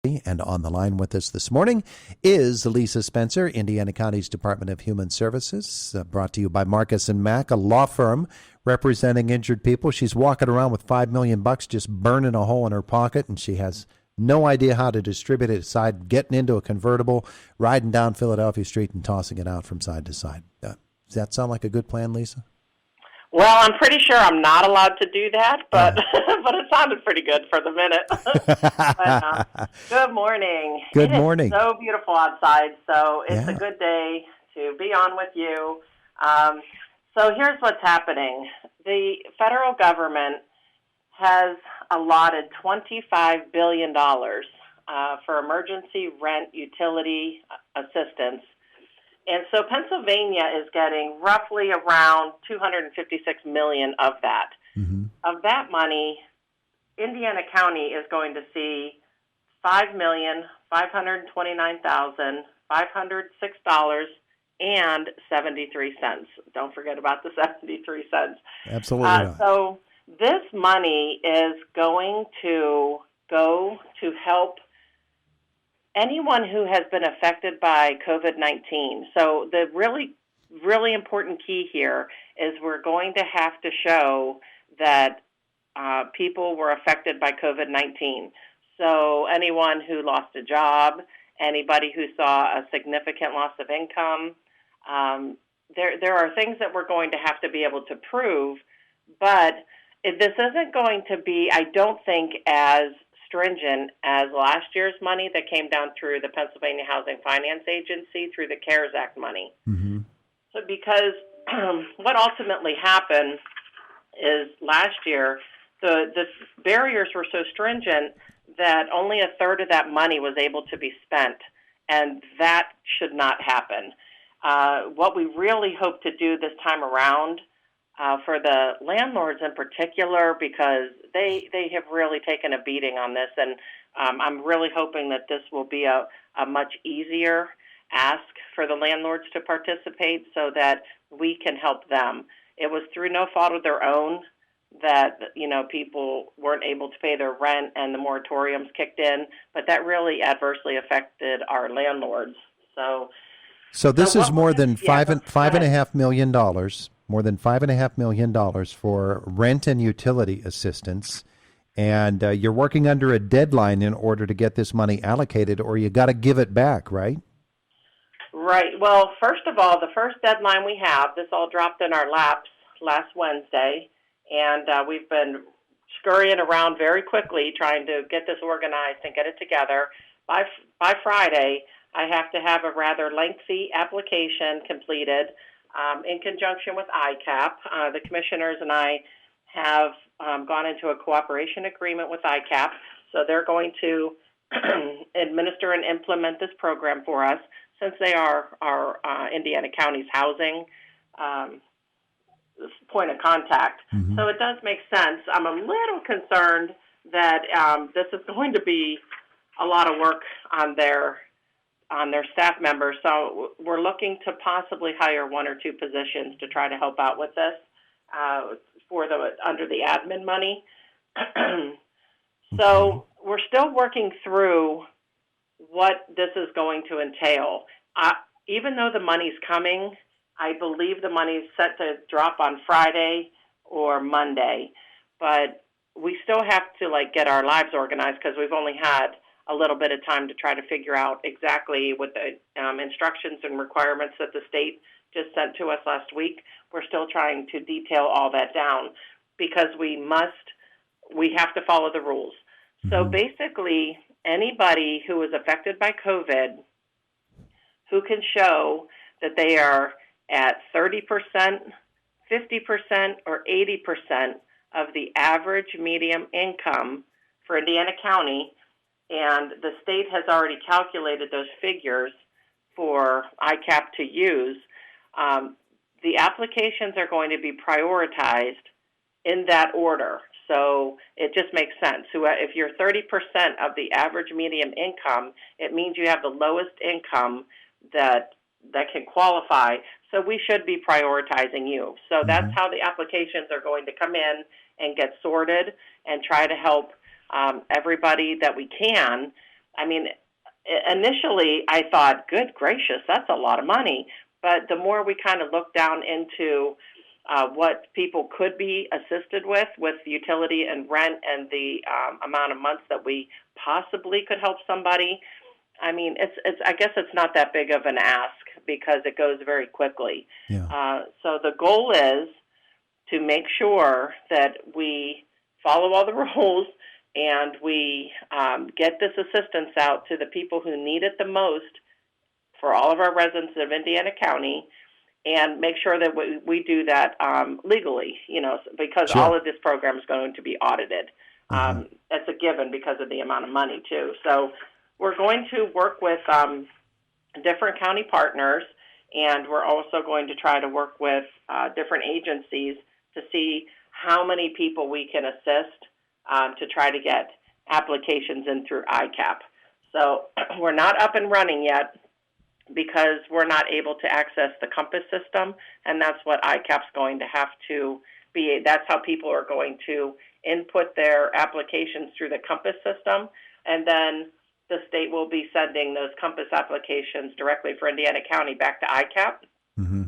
And on the line with us this morning is Lisa Spencer, Indiana County's Department of Human Services, brought to you by Marcus and Mack, a law firm representing injured people. She's walking around with $5 million just burning a hole in her pocket, and she has no idea how to distribute it aside getting into a convertible, riding down Philadelphia Street, and tossing it out from side to side. Does that sound like a good plan, Lisa? Well, I'm pretty sure I'm not allowed to do that, but but it sounded pretty good for the minute. Good morning. Good morning. It's so beautiful outside, so it's a good day to be on with you. So here's what's happening. The federal government has allotted $25 billion for emergency rent utility assistance. And so Pennsylvania is getting roughly around $256 million of that. Mm-hmm. Of that money, Indiana County is going to see $5,529,506.73. Don't forget about the 73 cents. Absolutely not. So this money is going to go to help anyone who has been affected by COVID-19. So the really, really important key here is we're going to have to show that people were affected by COVID-19. So anyone who lost a job, anybody who saw a significant loss of income, there are things that we're going to have to be able to prove, but this isn't going to be, I don't think, as stringent as last year's money that came down through the Pennsylvania Housing Finance Agency through the CARES Act money. Mm-hmm. So because what ultimately happened is last year the barriers were so stringent that only a third of that money was able to be spent, and that should not happen. What we really hope to do this time around for the landlords in particular, because they have really taken a beating on this, and I'm really hoping that this will be a much easier ask for the landlords to participate so that we can help them. It was through no fault of their own that, people weren't able to pay their rent and the moratoriums kicked in, but that really adversely affected our landlords. So this is more than $5.5 million. More than $5.5 million for rent and utility assistance, and you're working under a deadline in order to get this money allocated, or you got to give it back, right? Right. Well, first of all, the first deadline we have, this all dropped in our laps last Wednesday, and we've been scurrying around very quickly trying to get this organized and get it together. By Friday, I have to have a rather lengthy application completed in conjunction with ICAP. The commissioners and I have gone into a cooperation agreement with ICAP, so they're going to administer and implement this program for us since they are our Indiana County's housing point of contact. Mm-hmm. So it does make sense. I'm a little concerned that this is going to be a lot of work on their staff members, so we're looking to possibly hire one or two positions to try to help out with this under the admin money. So we're still working through what this is going to entail. Even though the money's coming, I believe the money's set to drop on Friday or Monday, but we still have to get our lives organized because we've only had a little bit of time to try to figure out exactly what the instructions and requirements that the state just sent to us last week. We're still trying to detail all that down because we have to follow the rules. Mm-hmm. So basically, anybody who is affected by COVID who can show that they are at 30%, 50%, or 80% of the average median income for Indiana County, and the state has already calculated those figures for ICAP to use, the applications are going to be prioritized in that order. So it just makes sense. So if you're 30% of the average median income, it means you have the lowest income that can qualify. So we should be prioritizing you. So that's how the applications are going to come in and get sorted and try to help everybody that we can. I mean, initially I thought, good gracious, that's a lot of money. But the more we kind of look down into what people could be assisted with utility and rent and the amount of months that we possibly could help somebody, I mean, it's. I guess it's not that big of an ask because it goes very quickly. Yeah. So the goal is to make sure that we follow all the rules and we get this assistance out to the people who need it the most for all of our residents of Indiana County, and make sure that we do that legally, because Sure. all of this program is going to be audited. Mm-hmm. It's a given because of the amount of money, too. So we're going to work with different county partners, and we're also going to try to work with different agencies to see how many people we can assist to try to get applications in through ICAP. So we're not up and running yet because we're not able to access the Compass system, and that's what ICAP's going to have to be. That's how people are going to input their applications through the Compass system, and then the state will be sending those Compass applications directly for Indiana County back to ICAP, Mm-hmm.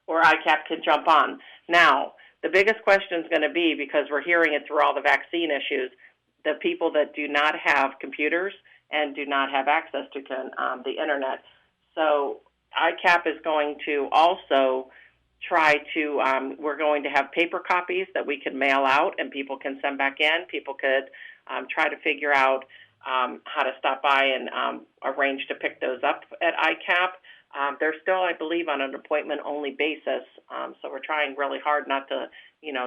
or ICAP can jump on. Now, the biggest question is going to be, because we're hearing it through all the vaccine issues, the people that do not have computers and do not have access to the internet. So ICAP is going to also try to, we're going to have paper copies that we can mail out and people can send back in. People could try to figure out how to stop by and arrange to pick those up at ICAP. They're still, I believe, on an appointment-only basis, so we're trying really hard not to,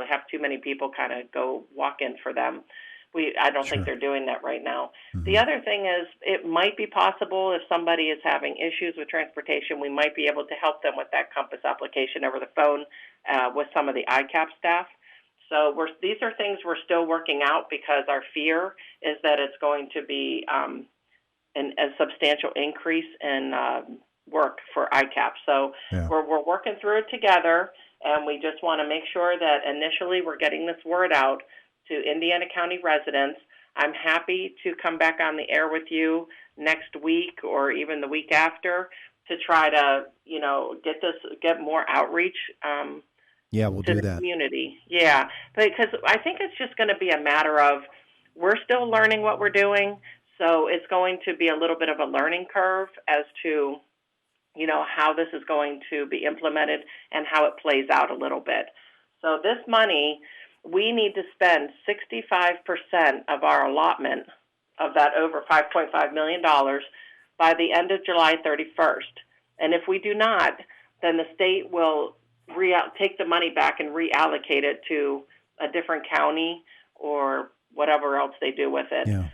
have too many people kind of go walk in for them. I don't think they're doing that right now. Mm-hmm. The other thing is, it might be possible if somebody is having issues with transportation, we might be able to help them with that Compass application over the phone with some of the ICAP staff. So these are things we're still working out, because our fear is that it's going to be a substantial increase in work for ICAP. So Yeah. we're working through it together, and we just want to make sure that initially we're getting this word out to Indiana County residents. I'm happy to come back on the air with you next week or even the week after to try to, get more outreach Yeah, we'll to do the that. community. Yeah, because I think it's just going to be a matter of, we're still learning what we're doing, so it's going to be a little bit of a learning curve as to, how this is going to be implemented and how it plays out a little bit. So this money, we need to spend 65% of our allotment of that over $5.5 million by the end of July 31st. And if we do not, then the state will take the money back and reallocate it to a different county or whatever else they do with it. Yeah.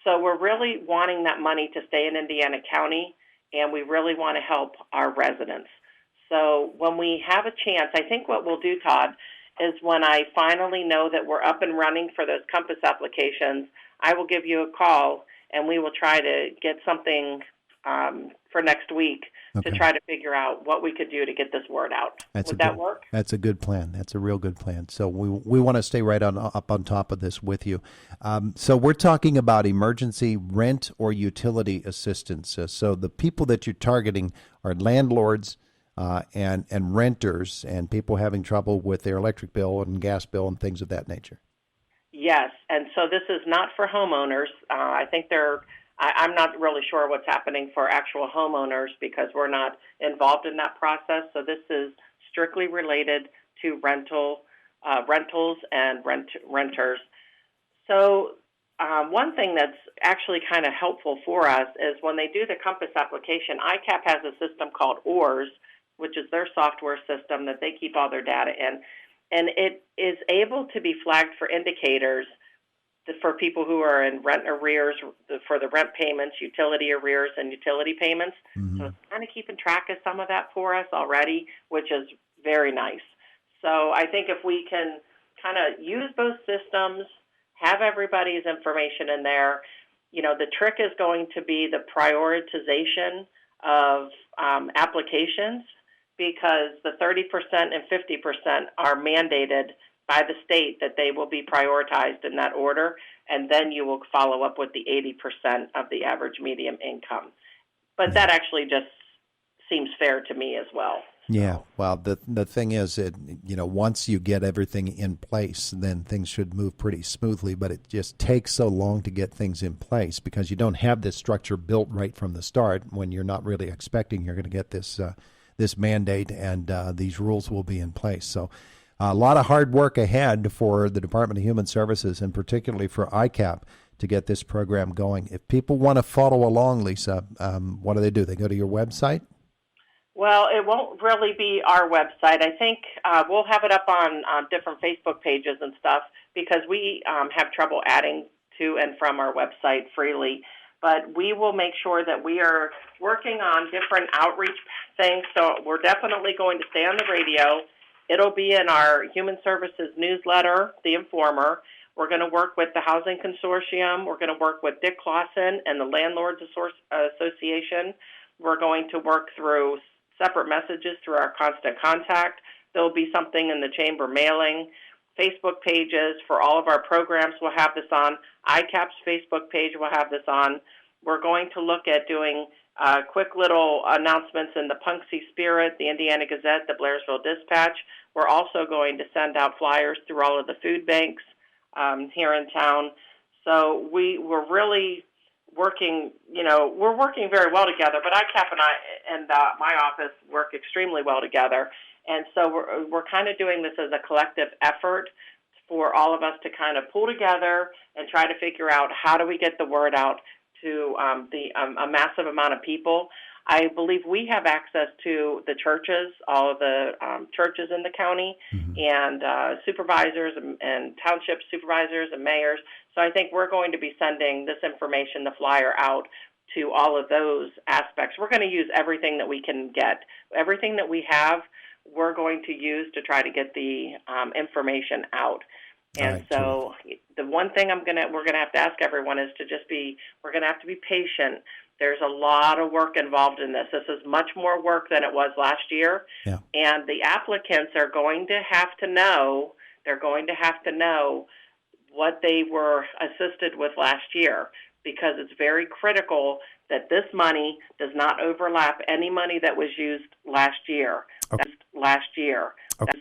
So we're really wanting that money to stay in Indiana County, and we really want to help our residents. So when we have a chance, I think what we'll do, Todd, is when I finally know that we're up and running for those Compass applications, I will give you a call, and we will try to get something for next week to try to figure out what we could do to get this word out. Would that work? That's a good plan. That's a real good plan. So we want to stay right up on top of this with you. So we're talking about emergency rent or utility assistance. So the people that you're targeting are landlords and renters and people having trouble with their electric bill and gas bill and things of that nature. Yes, and so this is not for homeowners. I think I'm not really sure what's happening for actual homeowners because we're not involved in that process. So this is strictly related to rentals and renters. So one thing that's actually kind of helpful for us is when they do the Compass application, ICAP has a system called ORS, which is their software system that they keep all their data in. And it is able to be flagged for indicators for people who are in rent arrears, for the rent payments, utility arrears, and utility payments. Mm-hmm. So it's kind of keeping track of some of that for us already, which is very nice. So I think if we can kind of use both systems, have everybody's information in there, the trick is going to be the prioritization of applications, because the 30% and 50% are mandated by the state that they will be prioritized in that order. and then you will follow up with the 80% of the average median income. But that actually just seems fair to me as well. Yeah, well, the thing is, once you get everything in place, then things should move pretty smoothly. But it just takes so long to get things in place because you don't have this structure built right from the start. When you're not really expecting you're going to get this mandate and these rules will be in place. So, a lot of hard work ahead for the Department of Human Services and particularly for ICAP to get this program going. If people want to follow along, Lisa, what do? They go to your website? Well, it won't really be our website. I think we'll have it up on different Facebook pages and stuff because we have trouble adding to and from our website freely. But we will make sure that we are working on different outreach things. So we're definitely going to stay on the radio. It'll be in our Human Services newsletter, The Informer. We're going to work with the Housing Consortium. We're going to work with Dick Clausen and the Landlords Association. We're going to work through separate messages through our constant contact. There'll be something in the chamber mailing. Facebook pages for all of our programs will have this on. ICAP's Facebook page will have this on. We're going to look at doing quick little announcements in the Punxsutawney Spirit, the Indiana Gazette, the Blairsville Dispatch. We're also going to send out flyers through all of the food banks here in town. So we're really working, we're working very well together, but ICAP and my office work extremely well together. And so we're kind of doing this as a collective effort for all of us to kind of pull together and try to figure out how do we get the word out to a massive amount of people. I believe we have access to the churches, all of the churches in the county, and supervisors and township supervisors and mayors. So I think we're going to be sending this information, the flyer, out to all of those aspects. We're going to use everything that we can get. Everything that we have, we're going to use to try to get the information out. And right, so the one thing we're going to have to ask everyone is to we're going to have to be patient. There's a lot of work involved in this. This is much more work than it was last year. Yeah. And the applicants are going to have to know, what they were assisted with last year, because it's very critical that this money does not overlap any money that was used last year. Okay. Last year. Okay.